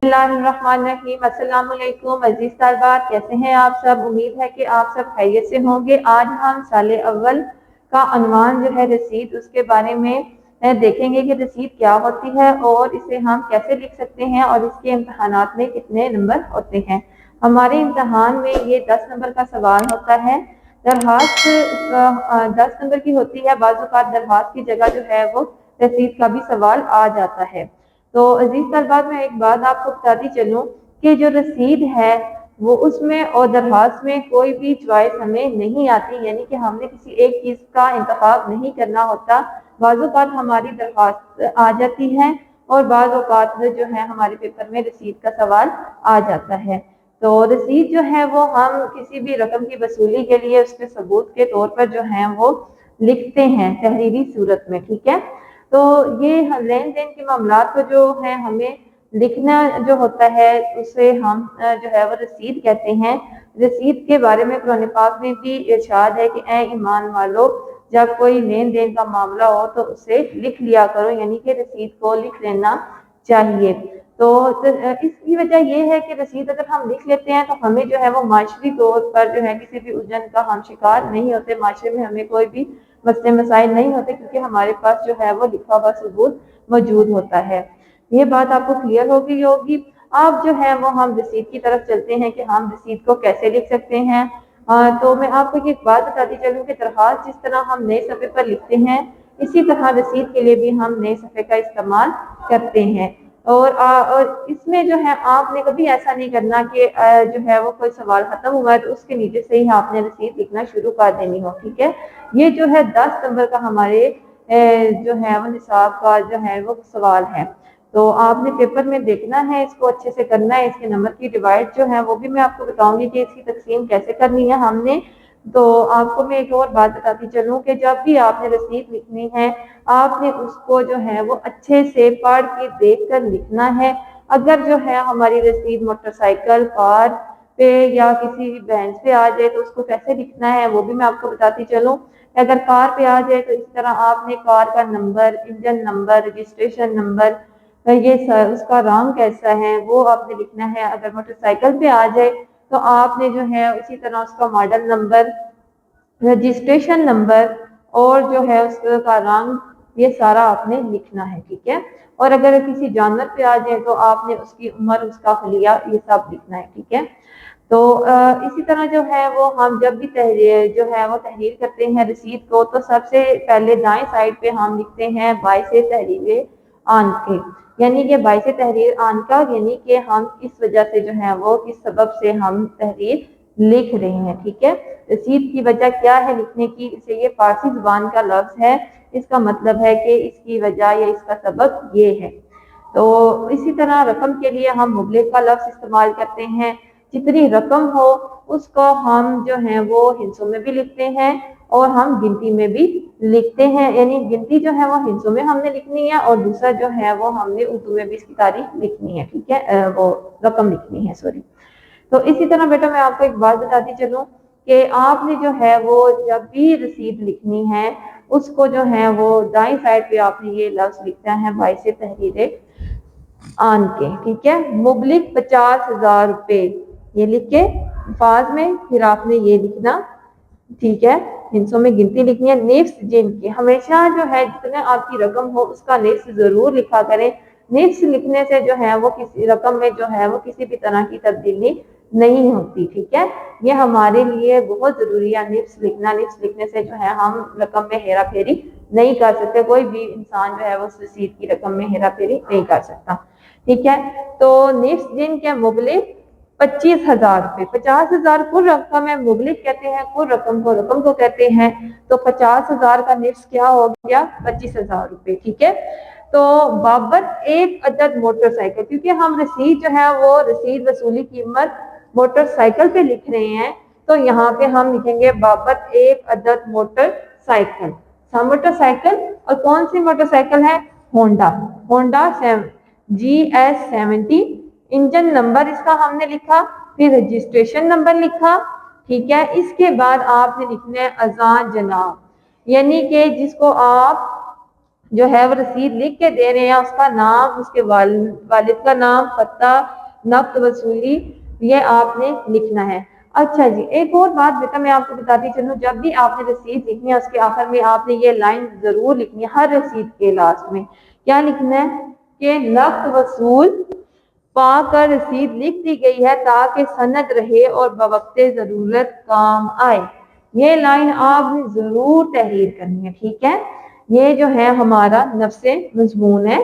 बिस्मिल्लाहिर्रहमानिर्रहीम। अस्सलाम वालेकुम अजीज तालिबात, कैसे हैं आप सब? उम्मीद है कि आप सब खैरियत से होंगे। आज हम साले अव्वल का अनवान जो है रसीद, उसके बारे में देखेंगे कि रसीद क्या होती है और इसे हम कैसे लिख सकते हैं और इसके इम्तहानात में कितने नंबर होते हैं। हमारे इम्तहान में ये 10 नंबर का सवाल होता है। दरखास्त 10 नंबर की होती है। बाज़ औक़ात दरखास्त की जगह जो है वो रसीद का भी सवाल आ जाता है। तो अजीज तलबात, मैं एक बात आपको बताती चलूँ कि जो रसीद है वो उसमें और दरखास्त में कोई भी चॉइस हमें नहीं आती, यानी कि हमने किसी एक चीज़ का इंतखाब नहीं करना होता। बाज़ औक़ात हमारी दरखास्त आ जाती है और बाज़ औक़ात जो है हमारे पेपर में रसीद का सवाल आ जाता है। तो रसीद जो है वो हम किसी भी रकम की वसूली के लिए उसके सबूत के तौर पर जो है वो लिखते हैं तहरीरी सूरत में, ठीक है। तो ये लेन देन के मामला को जो है हमें लिखना जो होता है उसे हम जो है वो रसीद कहते हैं। रसीद के बारे में कुरान पाक में भी इरशाद है कि ए ईमान वालो, जब कोई लेन देन का मामला हो तो उसे लिख लिया करो, यानी कि रसीद को लिख लेना चाहिए। तो इसकी वजह यह है कि रसीद अगर हम लिख लेते हैं तो हमें जो है वो माशरी तौर पर जो है किसी भी उलझन का हम शिकार नहीं होते। माशरे में हमें कोई भी मसले मसाइल नहीं होते, क्योंकि हमारे पास जो है वो लिखा हुआ सबूत मौजूद होता है। ये बात आपको क्लियर होगी। अब जो है वो हम रसीद की तरफ चलते हैं कि हम रसीद को कैसे लिख सकते हैं। तो मैं आपको एक बात बताती चलूँ कि दरखास्त जिस तरह हम नए सफ़े पर लिखते हैं, इसी तरह रसीद के लिए भी हम नए सफ़े का इस्तेमाल करते हैं। और इसमें जो है आपने कभी ऐसा नहीं करना कि जो है वो कोई सवाल खत्म हुआ है तो उसके नीचे से ही आपने रसीद लिखना शुरू कर देनी हो, ठीक है। ये जो है 10 नंबर का हमारे जो है वो निसाब का जो है वो सवाल है। तो आपने पेपर में देखना है, इसको अच्छे से करना है। इसके नंबर की डिवाइड जो है वो भी मैं आपको बताऊंगी कि इसकी तकसीम कैसे करनी है हमने। तो आपको मैं एक और बात बताती चलूँ कि जब भी आपने रसीद लिखनी है, आपने उसको जो है वो अच्छे से पढ़ के देख कर लिखना है। अगर जो है हमारी रसीद मोटरसाइकिल, कार पे या किसी बेंच पे आ जाए तो उसको कैसे लिखना है वो भी मैं आपको बताती चलूँ। अगर कार पे आ जाए तो इस तरह आपने कार का number, engine number, registration number, ये उसका रंग कैसा है वो आपने लिखना है। अगर मोटरसाइकिल पे आ जाए तो आपने जो है उसी तरह उसका मॉडल नंबर, रजिस्ट्रेशन नंबर और जो है उसका रंग, ये सारा आपने लिखना है, ठीक है। और अगर किसी जानवर पे आ जाए तो आपने उसकी उम्र, उसका हुलिया, ये सब लिखना है, ठीक है। तो इसी तरह जो है वो हम जब भी तहरीर जो है वो तहरीर करते हैं रसीद को, तो सबसे पहले दाएं साइड पे हम लिखते हैं बाइसे तहरीर आन के, यानी कि बाइसे तहरीर आन का, यानी कि हम किस वजह से जो है वो किस सबब से हम तहरीर लिख रहे हैं, ठीक है। रसीद की वजह क्या है लिखने की, इसे ये फारसी जुबान का लफ्ज है। इसका मतलब है कि इसकी वजह या इसका सबब ये है। तो इसी तरह रकम के लिए हम मुबलिग का लफ्ज इस्तेमाल करते हैं। जितनी रकम हो उसको हम जो है वो हिस्सों में भी लिखते हैं और हम गिनती में भी लिखते हैं, यानी गिनती जो है वो हिस्सों में हमने लिखनी है और दूसरा जो है वो हमने उर्दू में भी इसकी तारीख लिखनी है, ठीक है, वो रकम लिखनी है, सॉरी। तो इसी तरह बेटा मैं आपको एक बात बताती चलूँ कि आपने जो है वो जब भी रसीद लिखनी है उसको जो है वो दाईं साइड पे आपने ये लफ्ज लिखना है बाइसे तहरीर आन के, ठीक है। मुबलिक 50,000 रुपये, ये लिख के अल्फाज में फिर आपने ये लिखना, ठीक है। हिस्सों में गिनती लिखनी है। निफ्स जिनकी, हमेशा जो है जितने आपकी रकम हो उसका निफ्स जरूर लिखा करें। निफ्स लिखने से जो है वो किसी रकम में जो है वो किसी भी तरह की तब्दीली नहीं होती, ठीक है। ये हमारे लिए बहुत जरूरी है निफ्स लिखना। निफ्स लिखने से जो है हम रकम में हेरा फेरी नहीं कर सकते। कोई भी इंसान जो है वो रसीद की रकम में हेरा फेरी नहीं कर सकता, ठीक है। तो निफ्स जिनके मुबलिक 25,000 रुपये, 50,000 कुल रकम है, मुबलिक कहते हैं कुल रकम को, रकम को कहते हैं। तो 50,000 का निफ्स क्या हो गया, 25,000 रुपये, ठीक है। तो बाबत एक अदद मोटरसाइकिल, क्योंकि हम रसीद जो है वो रसीद वसूली कीमत मोटरसाइकिल पे लिख रहे हैं, तो यहाँ पे हम लिखेंगे बाबत एक अदद मोटरसाइकिल। मोटरसाइकिल, और कौन सी मोटरसाइकिल है, Honda, Honda GS70। Engine number इसका हमने लिखा, फिर रजिस्ट्रेशन नंबर लिखा, ठीक है। इसके बाद आपने लिखना है अजान जनाब, यानी कि जिसको आप جو ہے وہ رسید لکھ کے دے رہے ہیں، اس کا نام، اس کے والد کا نام، پتہ، نقد وصولی، یہ آپ نے لکھنا ہے۔ اچھا جی، ایک اور بات بیٹا میں آپ کو بتاتی چلوں، جب بھی آپ نے رسید لکھنی ہے اس کے آخر میں آپ نے یہ لائن ضرور لکھنی ہے، ہر رسید کے لاسٹ میں کیا لکھنا ہے کہ نقد وصول پا کر رسید لکھ دی گئی ہے تاکہ سند رہے اور بوقت ضرورت کام آئے۔ یہ لائن آپ نے ضرور تحریر کرنی ہے، ٹھیک ہے؟ یہ جو ہے ہمارا نفس مضمون ہے،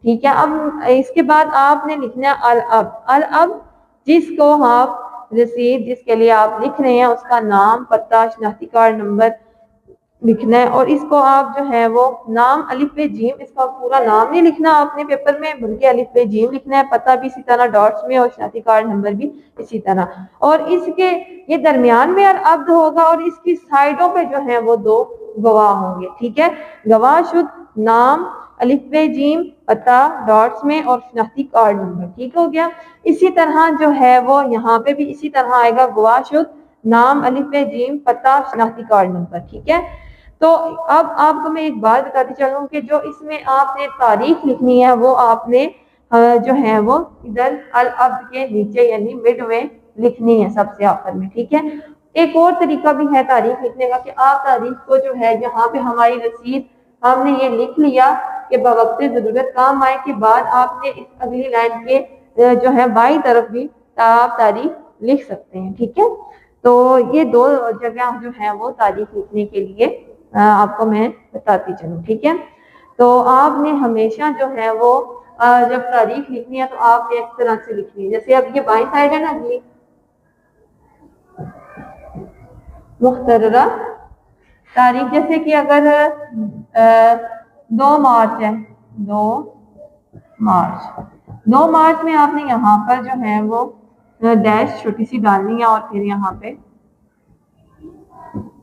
ٹھیک ہے؟ اب اس کے بعد آپ نے لکھنا ہے الاب۔ الاب جس کو آپ رسید جس کے لیے آپ لکھ رہے ہیں اس کا نام، پتہ، شناختی کارڈ نمبر لکھنا ہے، اور اس کو آپ جو ہے وہ نام الف ب جیم، اس کا پورا نام نہیں لکھنا آپ نے پیپر میں بلکہ الف ب جیم لکھنا ہے، پتہ بھی اسی طرح ڈاٹس میں اور شناختی کارڈ نمبر بھی اسی طرح، اور اس کے یہ درمیان میں العبد ہوگا اور اس کی سائڈوں پہ جو ہے وہ دو گواہ ہوں گے، ٹھیک ہے؟ گواہ شد نام الف ب جیم، پتہ ڈاٹس میں اور شناختی کارڈ نمبر، ٹھیک ہو گیا؟ اسی طرح جو ہے وہ یہاں پہ بھی اسی طرح آئے گا، گواہ شد نام الف ب جیم، پتہ، شناختی کارڈ نمبر، ٹھیک ہے؟ تو اب آپ کو میں ایک بات بتاتی چلوں کہ جو اس میں آپ نے تاریخ لکھنی ہے وہ آپ نے جو ہے وہ ادھر العبد کے نیچے یعنی مڈ میں لکھنی ہے، سب سے آخر میں، ٹھیک ہے؟ ایک اور طریقہ بھی ہے تاریخ لکھنے کا کہ آپ تاریخ کو جو ہے یہاں پہ ہماری رسید ہم نے یہ لکھ لیا کہ بوقت ضرورت کام آئے کے بعد آپ نے اس اگلی لائن کے جو ہے بائیں طرف بھی آپ تاریخ لکھ سکتے ہیں، ٹھیک ہے؟ تو یہ دو جگہ جو ہے وہ تاریخ لکھنے کے لیے آپ کو میں بتاتی چلوں، ٹھیک ہے؟ تو آپ نے ہمیشہ جو ہے وہ جب تاریخ لکھنی ہے تو آپ نے اس طرح سے لکھنی ہے، جیسے اب یہ بائیں سائڈ ہے نا اگلی مختررہ تاریخ، جیسے کہ اگر 2 مارچ ہے، 2 مارچ میں آپ نے یہاں پر جو ہے وہ ڈیش چھوٹی سی ڈالنی ہے اور پھر یہاں پہ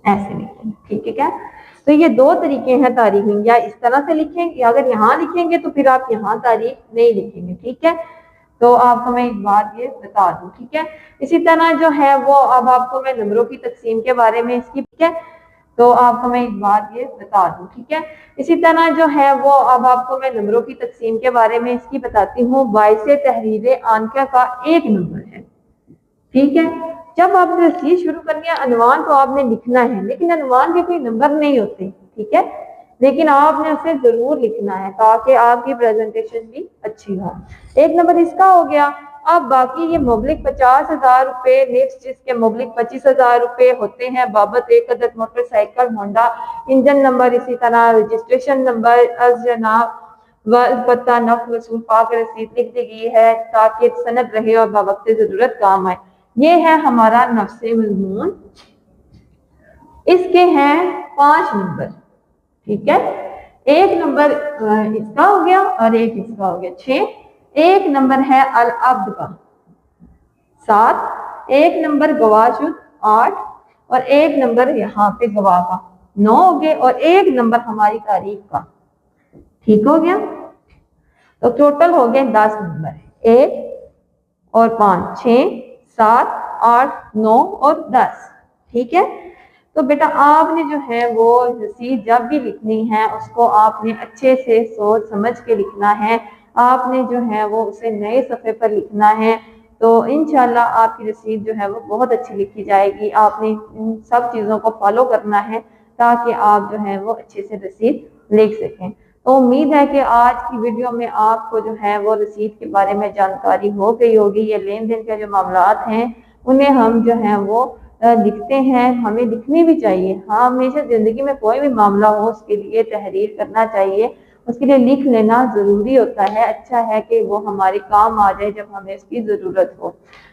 ایسے لکھیں، ٹھیک ہے کیا؟ تو یہ دو طریقے ہیں تاریخ میں، یا اس طرح سے لکھیں گے، اگر یہاں لکھیں گے تو پھر آپ یہاں تاریخ نہیں لکھیں گے، ٹھیک ہے؟ تو آپ کو میں ایک بات یہ بتا دوں، ٹھیک ہے؟ اسی طرح جو ہے وہ اب آپ کو میں نمبروں کی تقسیم کے بارے میں اس کی، ٹھیک ہے؟ تو آپ کو میں ایک بات یہ بتا دوں، ٹھیک ہے؟ اسی طرح جو ہے وہ اب آپ کو میں نمبروں کی تقسیم کے بارے میں اس کی بتاتی ہوں۔ باعث تحریر آنکہ کا 1 نمبر ہے، ٹھیک ہے؟ جب آپ نے رسید شروع کرنی ہے عنوان تو آپ نے لکھنا ہے، لیکن عنوان کے کوئی نمبر نہیں ہوتے، ٹھیک ہے؟ لیکن آپ نے اسے ضرور لکھنا ہے تاکہ آپ کی پریزنٹیشن بھی اچھی ہو۔ 1 نمبر اس کا ہو گیا۔ اب باقی یہ مبلغ 50,000 روپے، نیکسٹ جس کے مبلغ 25,000 روپے ہوتے ہیں بابت 1 عدد motor cycle Honda, engine number, اسی طرح رجسٹریشن نمبر، از جناب پتہ، نقد وصول پا کر رسید لکھ دی گئی ہے تاکہ سند رہے اور بوقت ضرورت کام آئے۔ یہ ہے ہمارا نفس مضمون، اس کے ہیں 5 نمبر، ٹھیک ہے؟ 1 نمبر اس کا ہو گیا اور 1 اس کا ہو گیا، 6۔ 1 نمبر ہے العبد کا 7، 1 نمبر گواہ شد 8، اور 1 نمبر یہاں پہ گواہ کا 9 ہو گئے، اور 1 نمبر ہماری تاریخ کا، ٹھیک ہو گیا؟ تو ٹوٹل ہو گئے 10 نمبر، 1 اور 5، 6، 7، 8، 9 اور 10، ٹھیک ہے؟ تو بیٹا آپ نے جو ہے وہ رسید جب بھی لکھنی ہے اس کو آپ نے اچھے سے سوچ سمجھ کے لکھنا ہے، آپ نے جو ہے وہ اسے نئے صفحے پر لکھنا ہے، تو انشاءاللہ آپ کی رسید جو ہے وہ بہت اچھی لکھی جائے گی۔ آپ نے ان سب چیزوں کو فالو کرنا ہے تاکہ آپ جو ہے وہ اچھے سے رسید لکھ سکیں۔ تو امید ہے کہ آج کی ویڈیو میں آپ کو جو ہے وہ رسید کے بارے میں جانکاری ہو گئی ہوگی۔ یہ لین دین کے جو معاملات ہیں انہیں ہم جو ہیں وہ لکھتے ہیں، ہمیں لکھنی بھی چاہیے، ہاں ہمیشہ زندگی میں کوئی بھی معاملہ ہو اس کے لیے تحریر کرنا چاہیے، اس کے لیے لکھ لینا ضروری ہوتا ہے، اچھا ہے کہ وہ ہمارے کام آ جائے جب ہمیں اس کی ضرورت ہو۔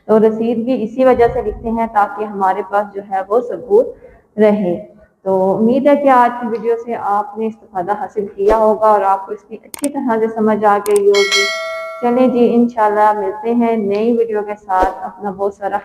تو رسید بھی اسی وجہ سے لکھتے ہیں تاکہ ہمارے پاس جو ہے وہ ثبوت رہے۔ تو امید ہے کہ آج کی ویڈیو سے آپ نے استفادہ حاصل کیا ہوگا اور آپ کو اس کی اچھی طرح سے سمجھ آ گئی ہوگی۔ چلیں جی، انشاءاللہ ملتے ہیں نئی ویڈیو کے ساتھ، اپنا بہت سارا